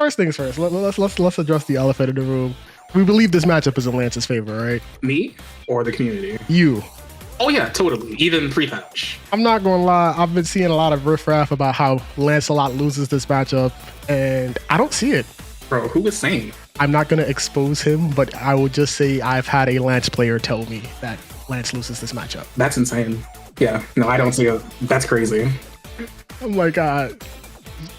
First things first. Let's address the elephant in the room. We believe this matchup is in Lance's favor, right? Me or the community? You. Oh yeah, totally. Even pre-patch. I'm not gonna lie. I've been seeing a lot of riffraff about how Lancelot loses this matchup, and I don't see it. Bro, who was saying? I'm not gonna expose him, but I would just say I've had a Lance player tell me that Lance loses this matchup. That's insane. Yeah, no, I don't see it. That's crazy. I'm like,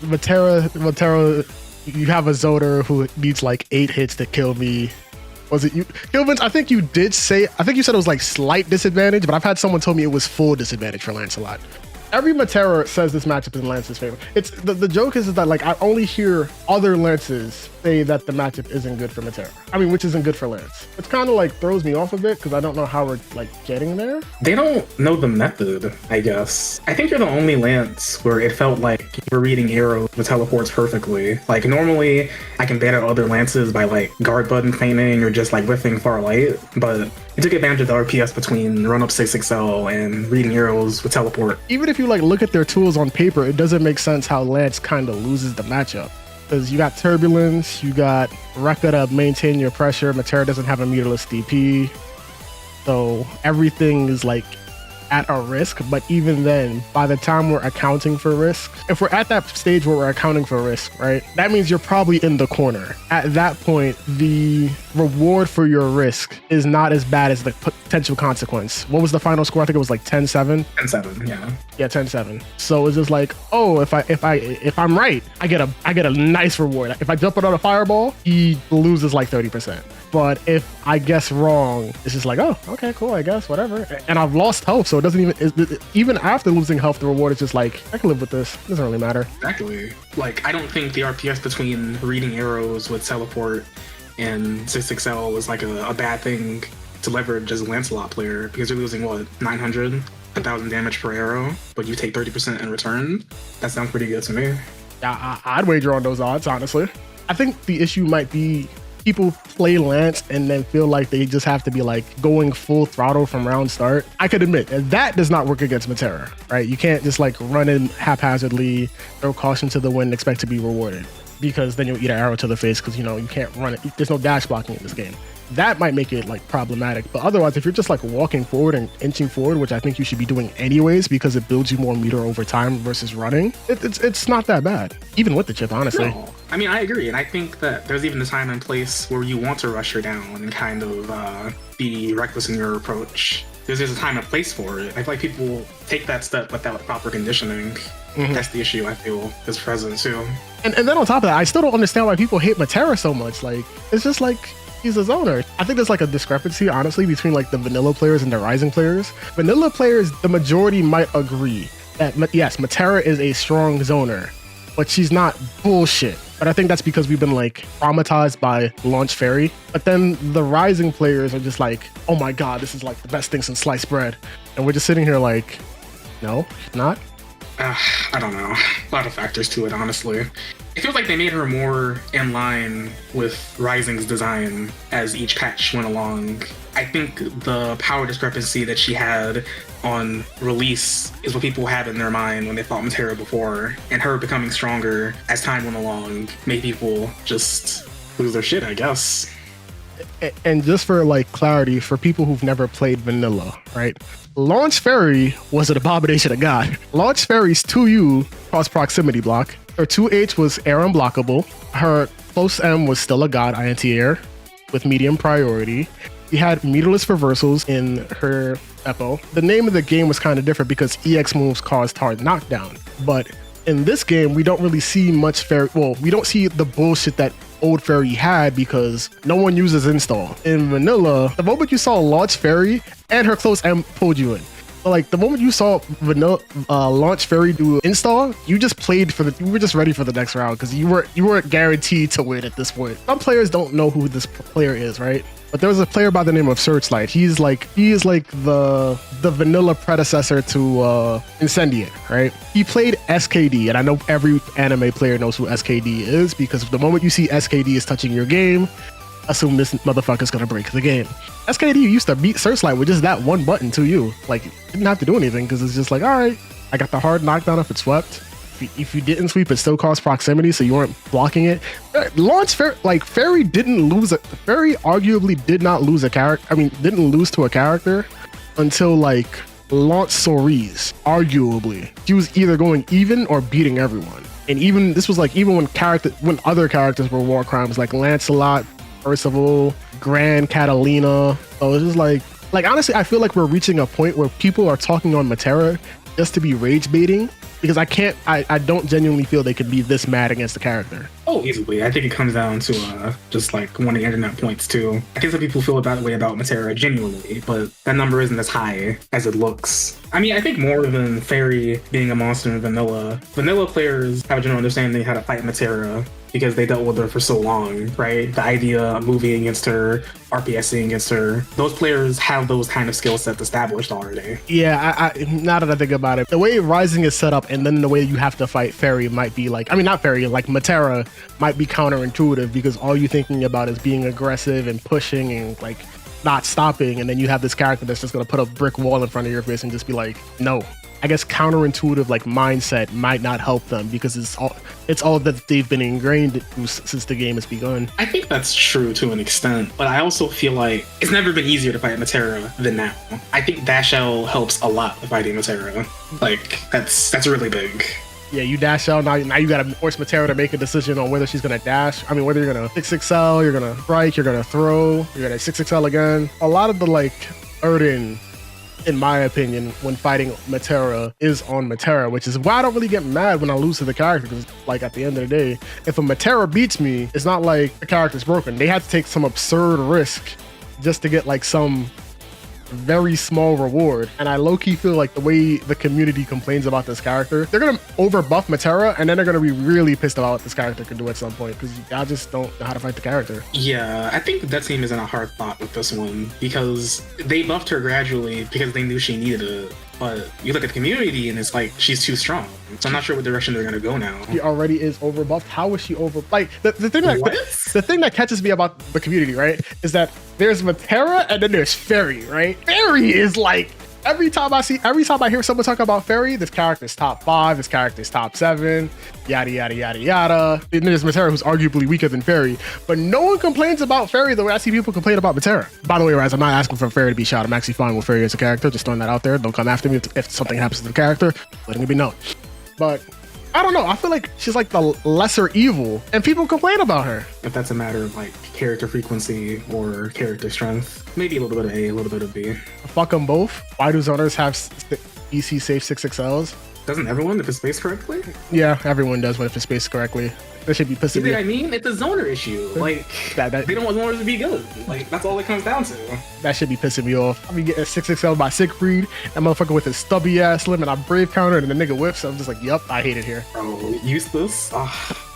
Metera, you have a zoner who needs like 8 hits to kill me. Was it you? Gilvins, I think you said it was like slight disadvantage, but I've had someone tell me it was full disadvantage for Lancelot. Every Metera says this matchup is in Lance's favor. It's the joke is that like I only hear other Lances say that the matchup isn't good for Metera. I mean, which isn't good for Lance. It's kind of like throws me off a bit because I don't know how we're like getting there. They don't know the method, I guess. I think you're the only Lance where it felt like you were reading arrows with teleports perfectly. Like normally I can ban out other Lances by like guard button feigning or just like whiffing far light, but you took advantage of the RPS between run up 6XL and reading arrows with teleport. Even if you like look at their tools on paper, it doesn't make sense how Lance kind of loses the matchup. Because you got Turbulence, you got Rekka to maintain your pressure. Metera doesn't have a meterless DP. So everything is like at a risk, but even then, by the time we're accounting for risk, if we're at that stage where we're accounting for risk, right, that means you're probably in the corner. At that point, the reward for your risk is not as bad as the potential consequence. What was the final score? I think it was like 10-7. 10-7, yeah. Yeah, 10-7. So it's just like, oh, if I'm right, I get a nice reward. If I jump on a fireball, he loses like 30%. But if I guess wrong, it's just like, oh, okay, cool, I guess, whatever. And I've lost health, so it doesn't even after losing health, the reward is just like, I can live with this. It doesn't really matter. Exactly. Like, I don't think the RPS between reading arrows with teleport and 6XL was like a bad thing to leverage as a Lancelot player, because you're losing, what, 900? 1,000 damage per arrow, but you take 30% in return? That sounds pretty good to me. Yeah, I'd wager on those odds, honestly. I think the issue might be people play Lance and then feel like they just have to be like going full throttle from round start. I could admit that does not work against Metera, right? You can't just like run in haphazardly, throw caution to the wind, expect to be rewarded, because then you'll eat an arrow to the face because, you know, you can't run it. There's no dash blocking in this game. That might make it like problematic, but otherwise, if you're just like walking forward and inching forward, which I think you should be doing anyways because it builds you more meter over time versus running, it's not that bad, even with the chip, honestly. No. I mean, I agree, and I think that there's even a time and place where you want to rush her down and kind of be reckless in your approach. There's a time and place for it. I feel like people take that step without proper conditioning. Mm-hmm. That's the issue I feel is present too. And then on top of that, I still don't understand why people hate Metera so much. Like, it's just like, he's a zoner. I think there's like a discrepancy, honestly, between like the vanilla players and the rising players. Vanilla players, the majority might agree that, yes, Metera is a strong zoner, but she's not bullshit. But I think that's because we've been like traumatized by Launch Fairy. But then the rising players are just like, oh my God, this is like the best thing since sliced bread. And we're just sitting here like, no, not. I don't know. A lot of factors to it, honestly. It feels like they made her more in line with Rising's design as each patch went along. I think the power discrepancy that she had on release is what people had in their mind when they fought Metera before, and her becoming stronger as time went along made people just lose their shit, I guess. And just for like clarity, for people who've never played vanilla, right? Launch Fairy was an abomination of God. Launch Fairy's 2U cross proximity block. Her 2H was air unblockable. Her close M was still a god INT-air with medium priority. She had meterless reversals in her Epo. The name of the game was kind of different because EX moves caused hard knockdown. But in this game, we don't really see much Fairy. Well, we don't see the bullshit that old Fairy had because no one uses install. In vanilla, the moment you saw Launch Fairy and her close M pulled you in. So like the moment you saw vanilla Launch Fairy do install, you just played you were just ready for the next round because you weren't guaranteed to win at this point. Some players don't know who this player is, right? But there was a player by the name of Searchlight. He is like the vanilla predecessor to Incendiate, right? He played SKD, and I know every anime player knows who SKD is because the moment you see SKD is touching your game, assume this motherfucker's gonna break the game. SKD used to beat Searchlight with just that one button to you. Like, didn't have to do anything because it's just like, all right, I got the hard knockdown if it swept. if you didn't sweep, it still caused proximity, so you weren't blocking it. Launch Fairy, like Fairy didn't lose a Fairy arguably did not lose a character. I mean, didn't lose to a character until like Launch Cerise. Arguably, she was either going even or beating everyone. And even this was like even when other characters were war crimes, like Lancelot, Percival, Grand Catalina. So it's just like honestly, I feel like we're reaching a point where people are talking on Metera just to be rage baiting, because I don't genuinely feel they could be this mad against the character. Oh, easily. I think it comes down to just like one of the internet points too. I think some people feel that way about Metera genuinely, but that number isn't as high as it looks. I mean, I think more than Fairy being a monster in vanilla players have a general understanding how to fight Metera because they dealt with her for so long, right? The idea of moving against her, RPSing against her, those players have those kind of skill sets established already. Yeah, I now that I think about it, the way Rising is set up and then the way you have to fight Fairy might be like, I mean, not Fairy, like Metera might be counterintuitive, because all you're thinking about is being aggressive and pushing and like not stopping, and then you have this character that's just gonna put a brick wall in front of your face and just be like, no. I guess counterintuitive like mindset might not help them, because it's all that they've been ingrained since the game has begun. I think that's true to an extent, but I also feel like it's never been easier to fight Metera than now. I think Dash L helps a lot with fighting Metera. Like that's really big. Yeah, you dash out, now you gotta force Metera to make a decision on whether she's gonna dash. I mean, whether you're gonna 6XL, you're gonna strike, you're gonna throw, you're gonna 6XL again. A lot of the like burden, in my opinion, when fighting Metera is on Metera, which is why I don't really get mad when I lose to the character, because like at the end of the day, if a Metera beats me, it's not like the character's broken. They had to take some absurd risk just to get like some very small reward. And I low-key feel like the way the community complains about this character, they're gonna over buff Metera, and then they're gonna be really pissed about what this character can do at some point, because y'all just don't know how to fight the character. Yeah, I think that team is in a hard spot with this one, because they buffed her gradually because they knew she needed it. But you look at the community and it's like she's too strong. So I'm not sure what direction they're gonna go now. She already is overbuffed. How is she over? Like the thing that catches me about the community, right, is that there's Metera and then there's Fairy, right? Fairy is like every time I hear someone talk about Fairy, this character's top 5, this character's top 7, yada yada yada yada. And there's Metera, who's arguably weaker than Fairy, but no one complains about Fairy the way I see people complain about Metera. By the way, Raz, I'm not asking for Fairy to be shot. I'm actually fine with Fairy as a character. Just throwing that out there. Don't come after me if something happens to the character. Letting it be known. But I don't know. I feel like she's like the lesser evil, and people complain about her. If that's a matter of like character frequency or character strength, maybe a little bit of A, a little bit of B. Fuck them both. Why do zoners have EC safe 6XLs? Doesn't everyone if it's spaced correctly? Yeah, everyone does when it's spaced correctly. They should be pissing me. See what I mean? It's a zoner issue. Like, they don't want zoners to be good. Like, that's all it comes down to. That should be pissing me off. I be getting 6XL by Siegfried, that motherfucker with his stubby ass limb, and I brave counter, and the nigga whips. I'm just like, yup, I hate it here. Bro, useless. All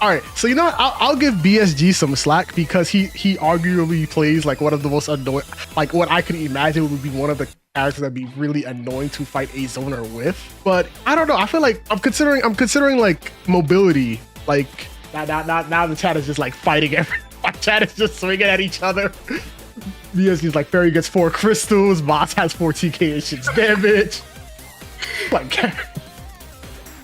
right, so you know what? I'll give BSG some slack, because he arguably plays like one of the most annoying, like what I could imagine would be one of the characters that'd be really annoying to fight a zoner with. But I don't know. I feel like I'm considering like mobility. Like now the chat is just like fighting my chat is just swinging at each other. BSG's like Fairy gets 4 crystals, Boss has 4 TK and shit's damage. Like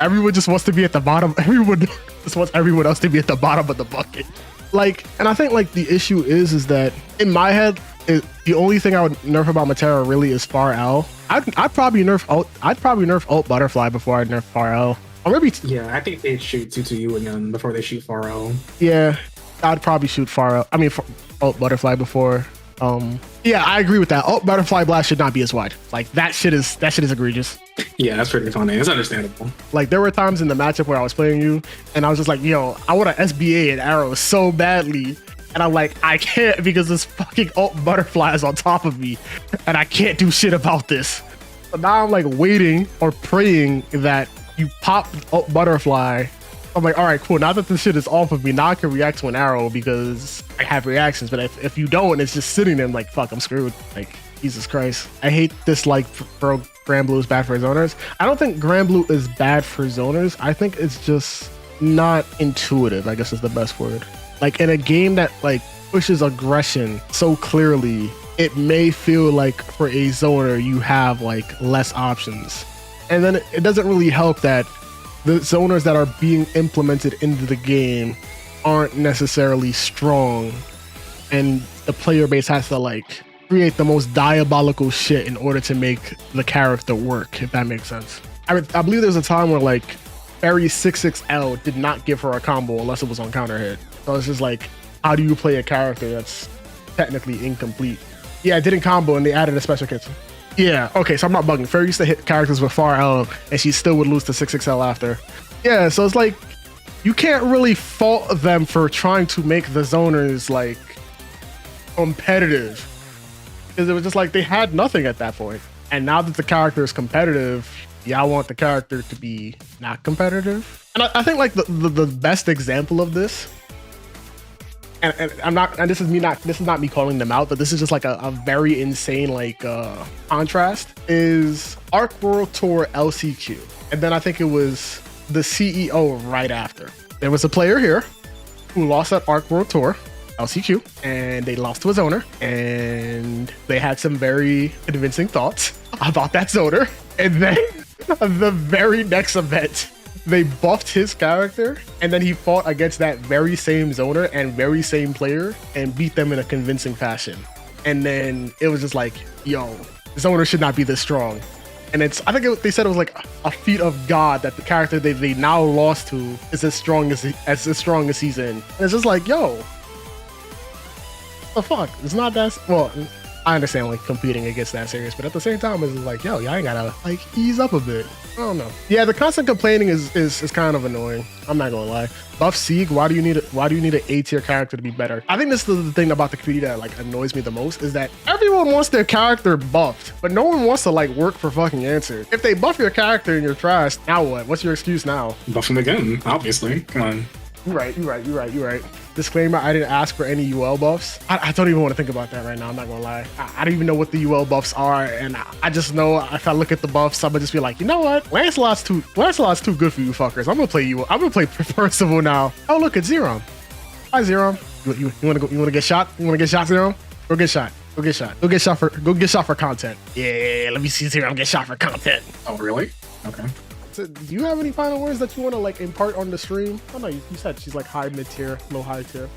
everyone just wants to be at the bottom. Everyone just wants everyone else to be at the bottom of the bucket. Like, and I think like the issue is that in my head, the only thing I would nerf about Metera really is Far L. I'd probably nerf Alt Butterfly before I'd nerf Far L. Or maybe yeah, I think they'd shoot 2-2U again before they shoot Far L. Yeah, I'd probably shoot Far L. I mean, Alt Butterfly before. Yeah, I agree with that. Alt Butterfly Blast should not be as wide. Like that shit is egregious. Yeah, that's pretty funny. It's understandable. Like there were times in the matchup where I was playing you, and I was just like, yo, I want to SBA an arrow so badly. And I'm like, I can't, because this fucking Alt Butterfly is on top of me, and I can't do shit about this. So now I'm like waiting or praying that you pop Alt Butterfly. I'm like, all right, cool. Now that this shit is off of me, now I can react to an arrow because I have reactions. But if you don't, it's just sitting there, I'm like, fuck, I'm screwed. Like, Jesus Christ. I hate this, like, bro, Grand Blue is bad for zoners. I don't think Grand Blue is bad for zoners. I think it's just not intuitive, I guess is the best word. Like, in a game that, like, pushes aggression so clearly, it may feel like for a zoner, you have, like, less options. And then it doesn't really help that the zoners that are being implemented into the game aren't necessarily strong, and the player base has to like create the most diabolical shit in order to make the character work, if that makes sense. I believe there's a time where like Fairy 66L did not give her a combo unless it was on counter hit. So it's just like, how do you play a character that's technically incomplete? Yeah, it didn't combo and they added a special kit. Yeah, okay, so I'm not bugging. Fairy used to hit characters with far L and she still would lose to 66L after. Yeah, so it's like, you can't really fault them for trying to make the zoners like competitive. Because it was just like they had nothing at that point. And now that the character is competitive, y'all want the character to be not competitive. And I think like the best example of this, and I'm not, and this is not me calling them out, but this is just like a very insane like contrast, is Arc World Tour LCQ. And then I think it was the CEO right after. There was a player here who lost at Arc World Tour LCQ, and they lost to his owner, and they had some very convincing thoughts about that zoner. And then the very next event, they buffed his character, and then he fought against that very same zoner and very same player and beat them in a convincing fashion. And then it was just like, yo, zoner should not be this strong. And it's, I think they said it was like a feat of God that the character they now lost to is as strong as he's in. And it's just like, yo, the fuck? It's not that, well, I understand like competing against that serious, but at the same time, it's like, yo, y'all ain't gotta like ease up a bit. I don't know. Yeah, the constant complaining is kind of annoying. I'm not gonna lie. Buff Sieg, why do you need an A tier character to be better? I think this is the thing about the community that like annoys me the most, is that everyone wants their character buffed, but no one wants to like work for fucking answers. If they buff your character and you're trash, now what? What's your excuse now? Buff him again, obviously. Come on. You're right. Disclaimer, I didn't ask for any UL buffs. I don't even want to think about that right now, I'm not gonna lie. I don't even know what the UL buffs are, and I just know if I look at the buffs, I'm gonna just be like, you know what? Lancelot's too good for you fuckers. I'm gonna play Percival now. Oh look, it's Zerom. Hi Zerom. You wanna get shot? You wanna get shot, Zerom? Go get shot. Go get shot for content. Yeah, let me see Zerom get shot for content. Oh really? Okay. So, do you have any final words that you want to like impart on the stream? Oh no, you said she's like high mid tier, low high tier.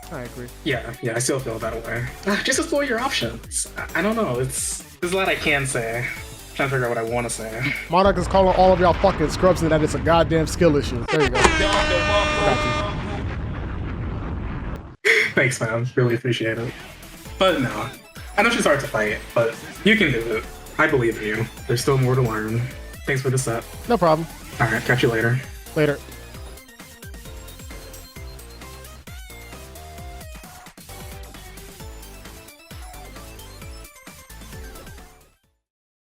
I agree. Yeah, I still feel that way. Just explore your options. I don't know. There's a lot I can say. I'm trying to figure out what I want to say. Monarch is calling all of y'all fucking scrubs and that it's a goddamn skill issue. There you go. Got you. Thanks, man. Really appreciate it. But no, I know she's hard to fight, but you can do it. I believe in you. There's still more to learn. Thanks for the set. No problem. All right, catch you later. Later.